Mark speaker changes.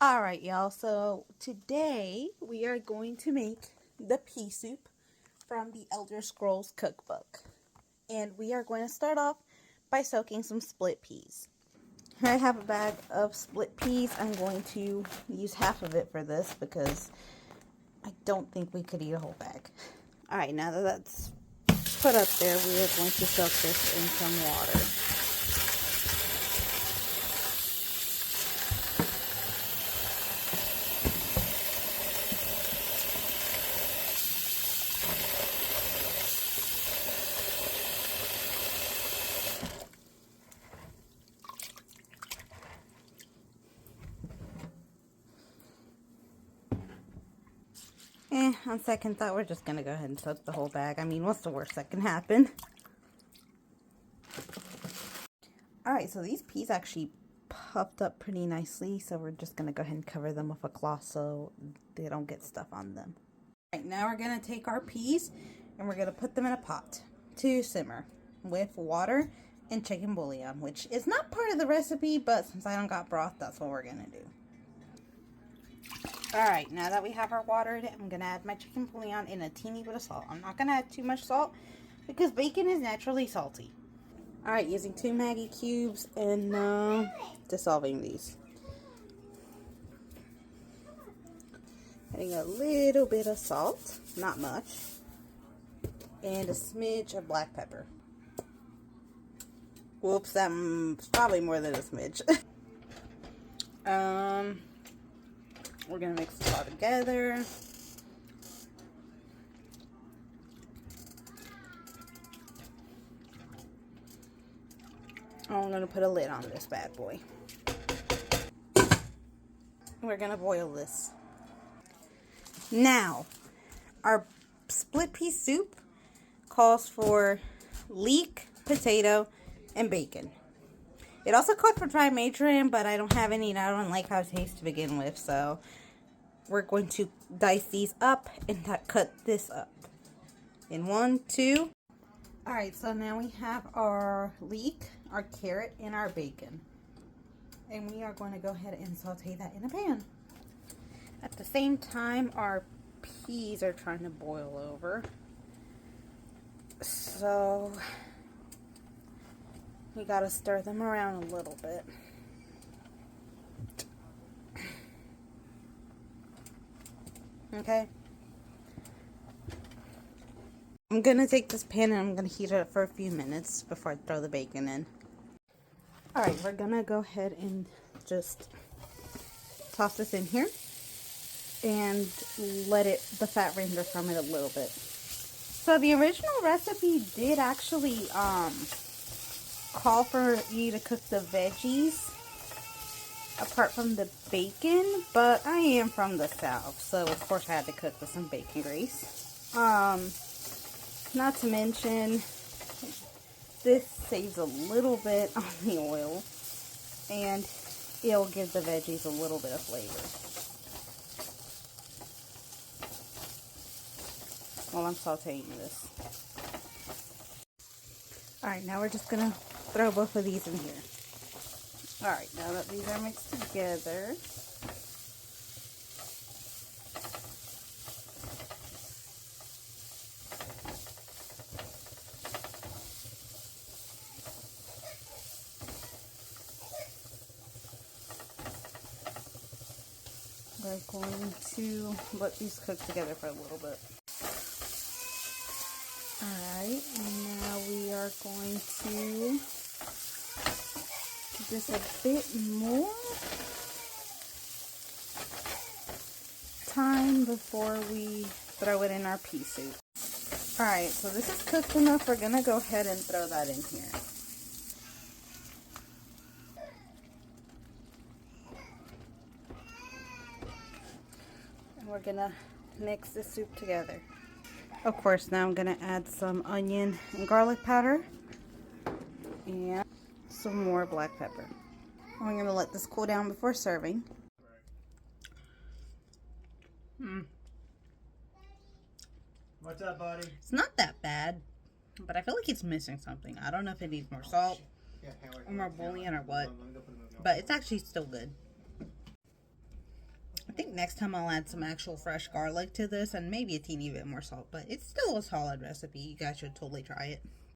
Speaker 1: Alright, y'all, so today we are going to make the pea soup from the Elder Scrolls cookbook. And we are going to start off by soaking some split peas. Here I have a bag of split peas. I'm going to use half of it for this because I don't think we could eat a whole bag. Alright, now that that's put up there, we are going to soak this in some water. On second thought, we're just going to go ahead and soak the whole bag. I mean, what's the worst that can happen? Alright, so these peas actually puffed up pretty nicely, so we're just going to go ahead and cover them with a cloth so they don't get stuff on them. Alright, now we're going to take our peas and we're going to put them in a pot to simmer with water and chicken bouillon, which is not part of the recipe, but since I don't got broth, that's what we're going to do. Alright, now that we have our water in it, I'm going to add my chicken bouillon and a teeny bit of salt. I'm not going to add too much salt because bacon is naturally salty. Alright, using 2 Maggi cubes and dissolving these. Adding a little bit of salt, not much, and a smidge of black pepper. Whoops, that's probably more than a smidge. We're going to mix this all together. I'm going to put a lid on this bad boy. We're going to boil this. Now, our split pea soup calls for leek, potato, and bacon. It also called for dry marjoram, but I don't have any and I don't like how it tastes to begin with, so we're going to dice these up and cut this up in 1, 2. Alright, so now we have our leek, our carrot, and our bacon. And we are going to go ahead and saute that in a pan. At the same time, our peas are trying to boil over. So we got to stir them around a little bit. Okay. I'm going to take this pan and I'm going to heat it up for a few minutes before I throw the bacon in. Alright, we're going to go ahead and just toss this in here and let the fat render from it a little bit. So the original recipe did actually call for you to cook the veggies apart from the bacon, but I am from the South, so of course I had to cook with some bacon grease. Not to mention, this saves a little bit on the oil, and it'll give the veggies a little bit of flavor. While I'm sauteing this. Alright, now we're just going to throw both of these in here. Alright, now that these are mixed together, we're going to let these cook together for a little bit. Alright, and now we are going to give this a bit more time before we throw it in our pea soup. Alright, so this is cooked enough. We're going to go ahead and throw that in here. And we're going to mix the soup together. Of course, now I'm going to add some onion and garlic powder and some more black pepper. I'm going to let this cool down before serving.
Speaker 2: What's up, buddy?
Speaker 1: It's not that bad, but I feel like it's missing something. I don't know if it needs more salt or more bouillon or what, but it's actually still good. think next time I'll add some actual fresh garlic to this and maybe a teeny bit more salt, but it's still a solid recipe. You guys should totally try it.